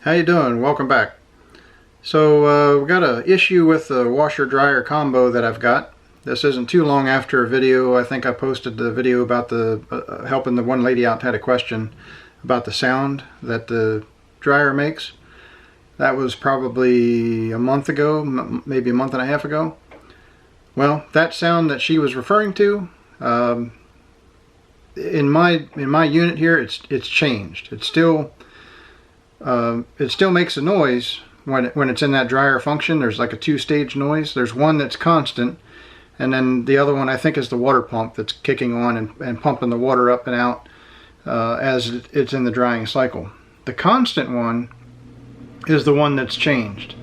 How you doing? Welcome back. So we've got an issue with the washer dryer combo that I've got. This isn't too long after a video. I think I posted the video about the helping the one lady out had a question about the sound that the dryer makes. That was probably a month ago, maybe a month and a half ago. Well, that sound that she was referring to, in my unit here, it's changed. It still makes a noise when it's in that dryer function. There's like a two-stage noise. There's one that's constant, and then the other one I think is the water pump that's kicking on and pumping the water up and out as it's in the drying cycle. The constant one is the one that's changed.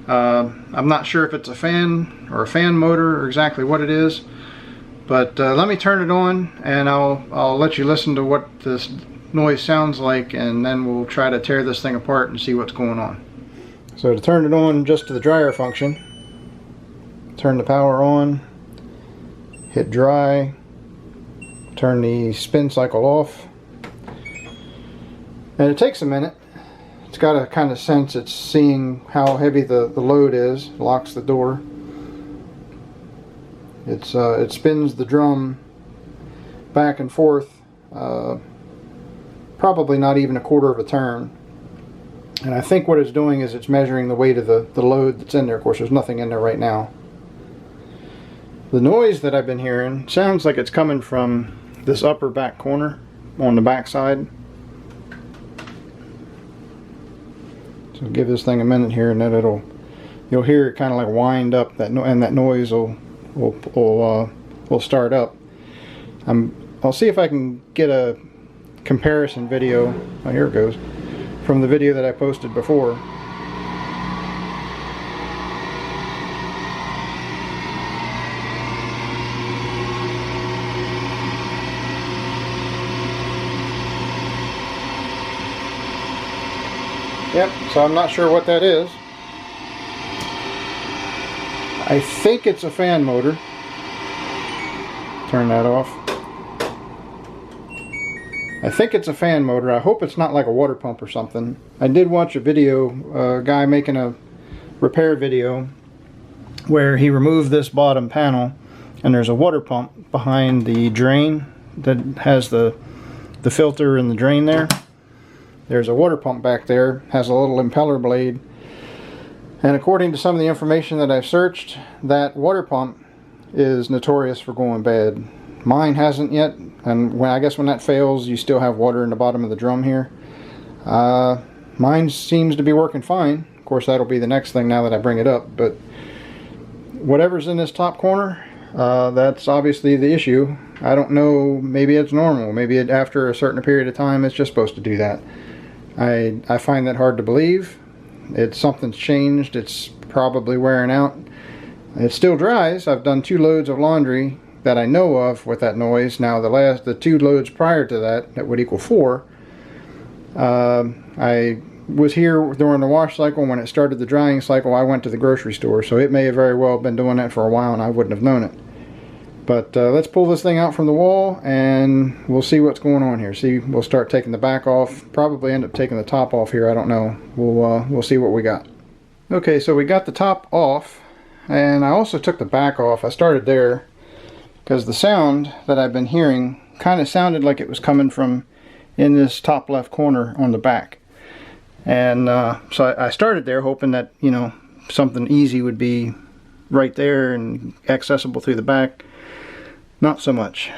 I'm not sure if it's a fan or a fan motor or exactly what it is, but let me turn it on and I'll let you listen to what this noise sounds like, and then we'll try to tear this thing apart and see what's going on. So to turn it on just to the dryer function, turn the power on, hit dry, turn the spin cycle off, and it takes a minute. It's got to kind of sense, it's seeing how heavy the load is, locks the door. It spins the drum back and forth, probably not even a quarter of a turn. And I think what it's doing is it's measuring the weight of the load that's in there. Of course, there's nothing in there right now. The noise that I've been hearing sounds like it's coming from this upper back corner on the back side. So give this thing a minute here, and then you'll hear it kind of like wind up, and that noise will start up. I'll see if I can get a comparison video. Oh, here it goes, from the video that I posted before. Yep, so I'm not sure what that is. I think it's a fan motor. Turn that off. I think it's a fan motor. I hope it's not like a water pump or something. I did watch a video, a guy making a repair video where he removed this bottom panel, and there's a water pump behind the drain that has the filter and the drain there. There's a water pump back there, has a little impeller blade, and according to some of the information that I've searched, that water pump is notorious for going bad. Mine hasn't yet, and I guess when that fails, you still have water in the bottom of the drum here. Mine seems to be working fine. Of course, that'll be the next thing now that I bring it up, but whatever's in this top corner, that's obviously the issue. I don't know, maybe it's normal. Maybe after a certain period of time, it's just supposed to do that. I find that hard to believe. Something's changed. It's probably wearing out. It still dries. I've done 2 loads of laundry that I know of with that noise. Now the 2 loads prior to that would equal 4. I was here during the wash cycle. When it started the drying cycle, I went to the grocery store, so it may have very well been doing that for a while and I wouldn't have known it. But let's pull this thing out from the wall and we'll see what's going on here. We'll start taking the back off, probably end up taking the top off here, I don't know. We'll see what we got. Okay, so we got the top off, and I also took the back off. I started there because the sound that I've been hearing kind of sounded like it was coming from in this top left corner on the back. And so I started there hoping that, you know, something easy would be right there and accessible through the back. Not so much.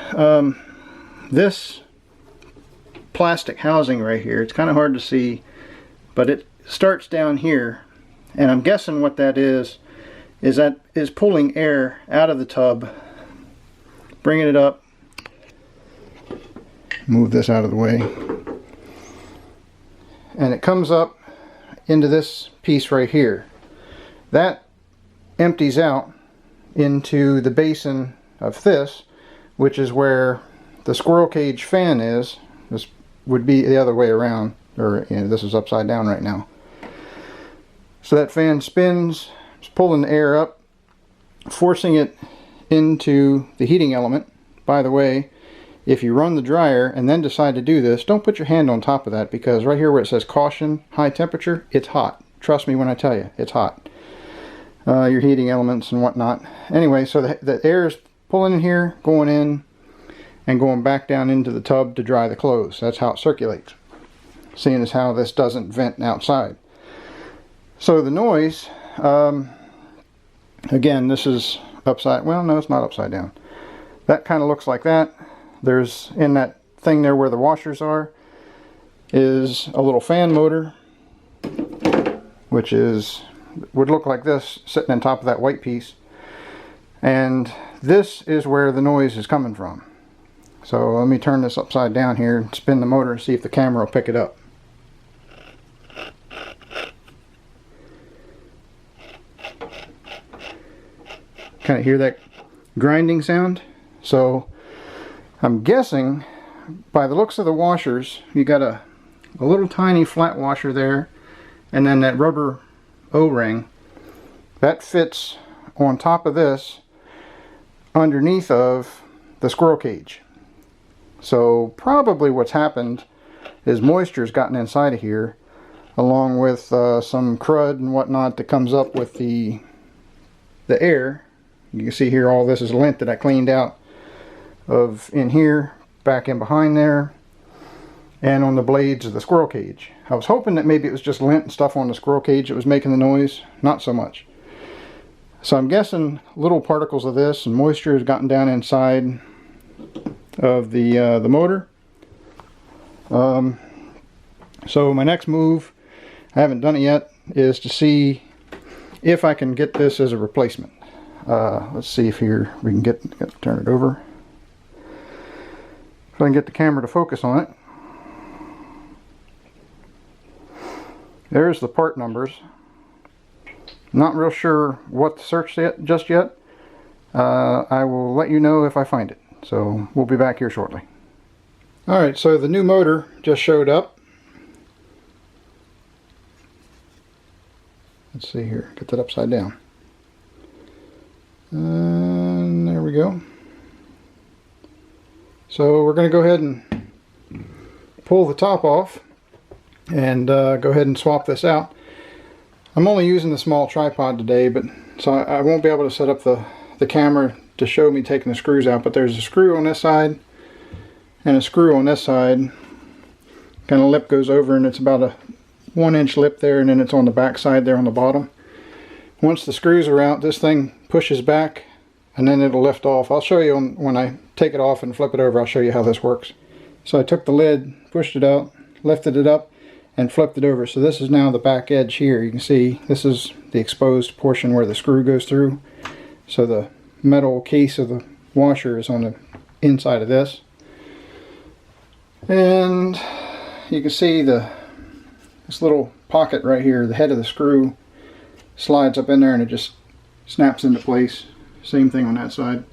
This plastic housing right here, it's kind of hard to see, but it starts down here, and I'm guessing what that is pulling air out of the tub, bringing it up. Move this out of the way, and it comes up into this piece right here. That empties out into the basin of this, which is where the squirrel cage fan is. This would be the other way around, or this is upside down right now. So that fan spins, it's pulling the air up, forcing it into the heating element. By the way, if you run the dryer and then decide to do this, don't put your hand on top of that, because right here where it says caution, high temperature, it's hot. Trust me when I tell you, it's hot. Your heating elements and whatnot. Anyway, so the air is pulling in here, going in, and going back down into the tub to dry the clothes. That's how it circulates. Seeing as how this doesn't vent outside. So the noise, again, this is upside, well, no, it's not upside down. That kind of looks like that. There's, in that thing there where the washers are, is a little fan motor, which would look like this sitting on top of that white piece. And this is where the noise is coming from. So let me turn this upside down here and spin the motor and see if the camera will pick it up. Kind of hear that grinding sound? So I'm guessing by the looks of the washers, you got a little tiny flat washer there, and then that rubber O-ring that fits on top of this underneath of the squirrel cage. So probably what's happened is moisture's gotten inside of here, along with some crud and whatnot that comes up with the air. You can see here all this is lint that I cleaned out of in here, back in behind there, and on the blades of the squirrel cage. I was hoping that maybe it was just lint and stuff on the squirrel cage that was making the noise. Not so much. So I'm guessing little particles of this and moisture has gotten down inside of the motor. So my next move, I haven't done it yet, is to see if I can get this as a replacement. Let's see if here we can turn it over. If I can get the camera to focus on it. There's the part numbers. Not real sure what to search just yet. I will let you know if I find it. So we'll be back here shortly. Alright, so the new motor just showed up. Let's see here, get that upside down. And there we go. So we're going to go ahead and pull the top off and go ahead and swap this out. I'm only using the small tripod today, but so I won't be able to set up the camera to show me taking the screws out, but there's a screw on this side and a screw on this side. Kind of lip goes over, and it's about a 1-inch lip there, and then it's on the back side there on the bottom. Once the screws are out, this thing pushes back and then it'll lift off. I'll show you when I take it off and flip it over, I'll show you how this works. So I took the lid, pushed it out, lifted it up, and flipped it over. So this is now the back edge here. You can see this is the exposed portion where the screw goes through. So the metal case of the washer is on the inside of this. And you can see this little pocket right here, the head of the screw slides up in there and it just snaps into place. Same thing on that side.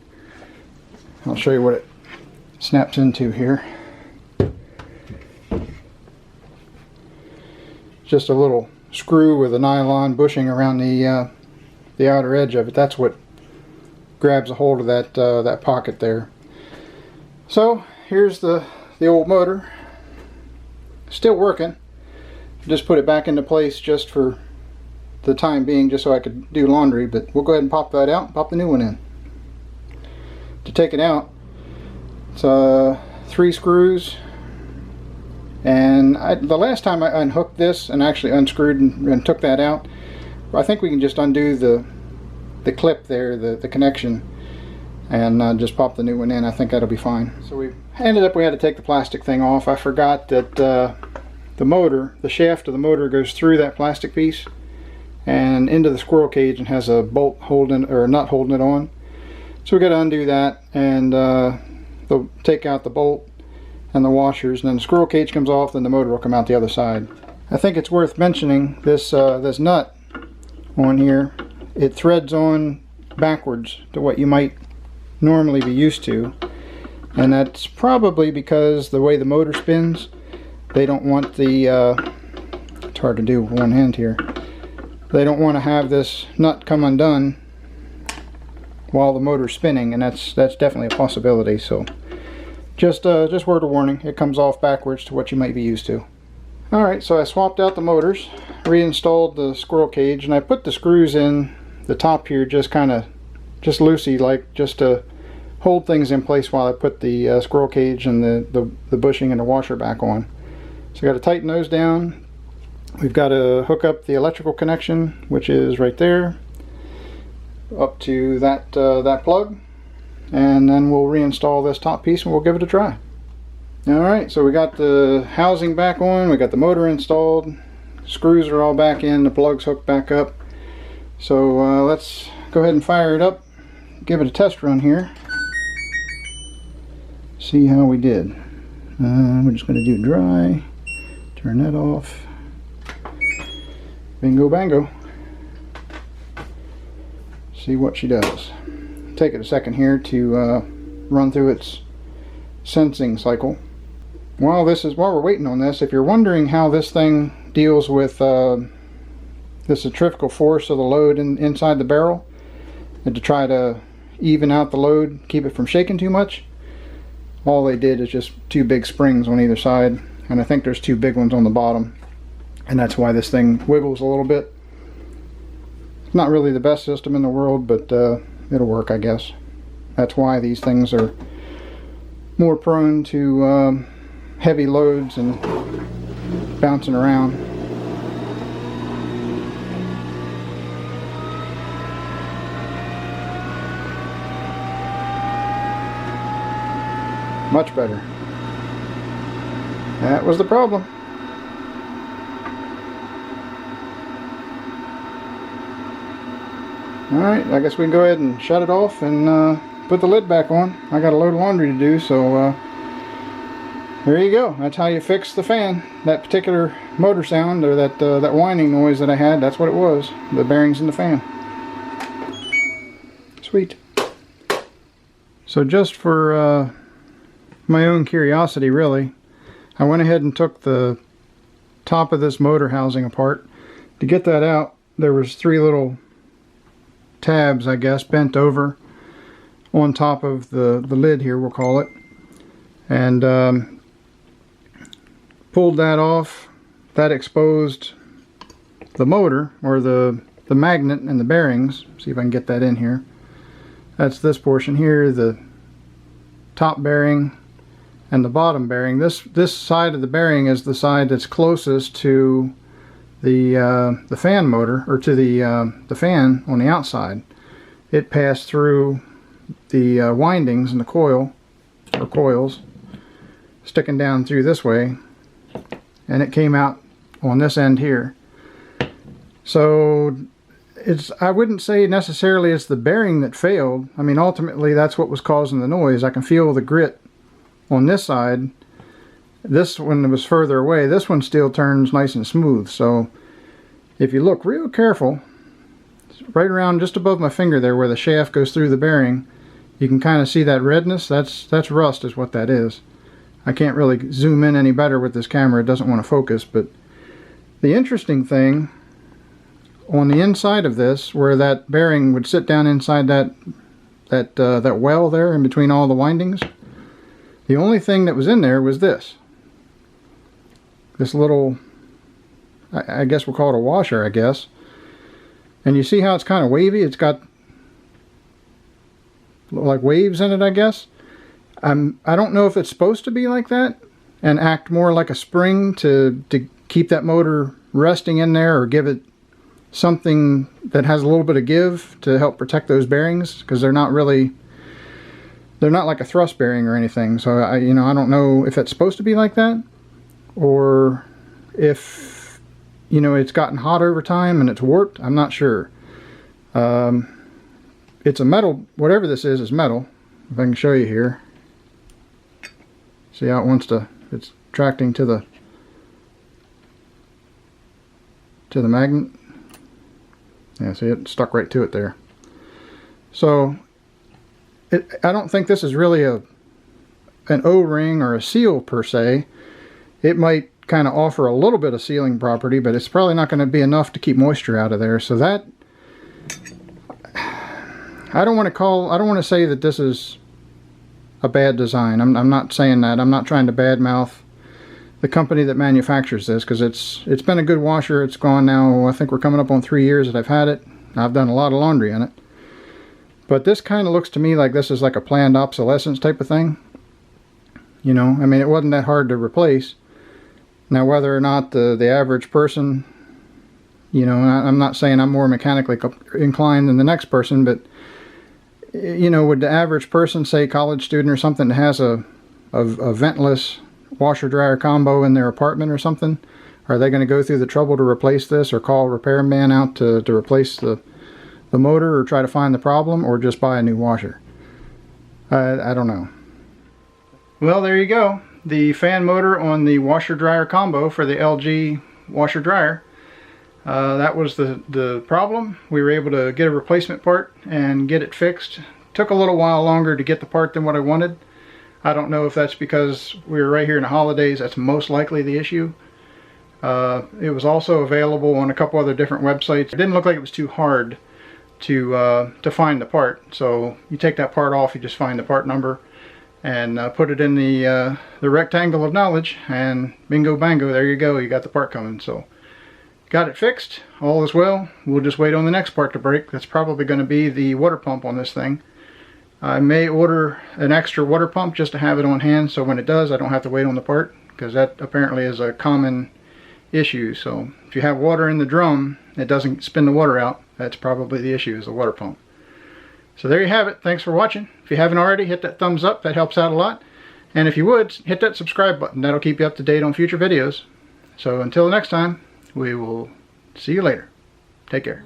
I'll show you what it snaps into here. Just a little screw with a nylon bushing around the outer edge of it. That's what grabs a hold of that pocket there. So here's the old motor. Still working. Just put it back into place just for the time being, just so I could do laundry, but we'll go ahead and pop that out and pop the new one in. To take it out, it's 3 screws, and the last time I unhooked this and actually unscrewed and took that out, I think we can just undo the clip there, the connection, and just pop the new one in. I think that'll be fine. So we had to take the plastic thing off. I forgot that the shaft of the motor goes through that plastic piece and into the squirrel cage and has a bolt holding, or nut holding it on. So we got to undo that, and they'll take out the bolt and the washers, and then the squirrel cage comes off, then the motor will come out the other side. I think it's worth mentioning this this nut on here. It threads on backwards to what you might normally be used to, and that's probably because the way the motor spins, they don't want it's hard to do with one hand here. They don't want to have this nut come undone while the motor's spinning, and that's definitely a possibility. So Just word of warning, it comes off backwards to what you might be used to. Alright, so I swapped out the motors, reinstalled the squirrel cage, and I put the screws in the top here just loosey, like just to hold things in place while I put the squirrel cage and the bushing and the washer back on. So I got to tighten those down. We've got to hook up the electrical connection, which is right there, up to that plug, and then we'll reinstall this top piece and we'll give it a try. Alright, so we got the housing back on, we got the motor installed, screws are all back in, the plug's hooked back up. So let's go ahead and fire it up, give it a test run here, see how we did. We're just going to do dry, turn that off, bingo bango, see what she does. Take it a second here to run through its sensing cycle. While we're waiting on this, if you're wondering how this thing deals with the centrifugal force of the load inside the barrel, and to try to even out the load, keep it from shaking too much, all they did is just two big springs on either side, and I think there's two big ones on the bottom, and that's why this thing wiggles a little bit. It's not really the best system in the world, but it'll work, I guess. That's why these things are more prone to heavy loads and bouncing around. Much better. That was the problem. Alright, I guess we can go ahead and shut it off and put the lid back on. I got a load of laundry to do, so there you go. That's how you fix the fan. That particular motor sound, or that whining noise that I had, that's what it was. The bearings in the fan. Sweet. So just for my own curiosity, really, I went ahead and took the top of this motor housing apart. To get that out, there was three little tabs, I guess, bent over on top of the lid here, we'll call it, and pulled that off. That exposed the motor, or the magnet and the bearings. See if I can get that in here. That's this portion here, the top bearing and the bottom bearing. This side of the bearing is the side that's closest to the fan motor, or to the fan on the outside. It passed through the windings in the coil, or coils, sticking down through this way, and it came out on this end here. So I wouldn't say necessarily it's the bearing that failed. I mean, ultimately that's what was causing the noise. I can feel the grit on this side. This one was further away. This one still turns nice and smooth. So if you look real careful, right around just above my finger there where the shaft goes through the bearing, you can kind of see that redness. That's rust is what that is. I can't really zoom in any better with this camera. It doesn't want to focus. But the interesting thing, on the inside of this, where that bearing would sit down inside that well there in between all the windings, the only thing that was in there was this little, I guess we'll call it a washer, I guess. And you see how it's kind of wavy? It's got like waves in it, I guess. I don't know if it's supposed to be like that and act more like a spring to keep that motor resting in there, or give it something that has a little bit of give to help protect those bearings, because they're not like a thrust bearing or anything. So I don't know if it's supposed to be like that, or if it's gotten hot over time and it's warped. I'm not sure. It's a metal, whatever this is metal. If I can show you here. See how it's attracting to the magnet. Yeah, see, it stuck right to it there. So I don't think this is really an O-ring or a seal per se. It might kind of offer a little bit of sealing property, but it's probably not going to be enough to keep moisture out of there. So that, I don't want to say that this is a bad design. I'm not saying that. I'm not trying to badmouth the company that manufactures this, because it's been a good washer. It's gone now, I think we're coming up on 3 years that I've had it. I've done a lot of laundry in it. But this kind of looks to me like this is like a planned obsolescence type of thing. You know, I mean, it wasn't that hard to replace. Now, whether or not the average person, you know, I'm not saying I'm more mechanically inclined than the next person, but, you know, would the average person, say college student or something, that has a ventless washer-dryer combo in their apartment or something, are they going to go through the trouble to replace this, or call a repairman out to replace the motor, or try to find the problem, or just buy a new washer? I don't know. Well, there you go. The fan motor on the washer-dryer combo for the LG washer-dryer. That was the problem. We were able to get a replacement part and get it fixed. Took a little while longer to get the part than what I wanted. I don't know if that's because we were right here in the holidays. That's most likely the issue. It was also available on a couple other different websites. It didn't look like it was too hard to find the part. So you take that part off, you just find the part number and put it in the rectangle of knowledge, and bingo bango, there you go, you got the part coming. So got it fixed, all is well. We'll just wait on the next part to break. That's probably going to be the water pump on this thing. I may order an extra water pump just to have it on hand, so when it does I don't have to wait on the part, because that apparently is a common issue. So if you have water in the drum, it doesn't spin the water out. That's probably the issue, is the water pump. So there you have it. Thanks for watching. If you haven't already, hit that thumbs up. That helps out a lot. And if you would, hit that subscribe button. That'll keep you up to date on future videos. So until next time, we will see you later. Take care.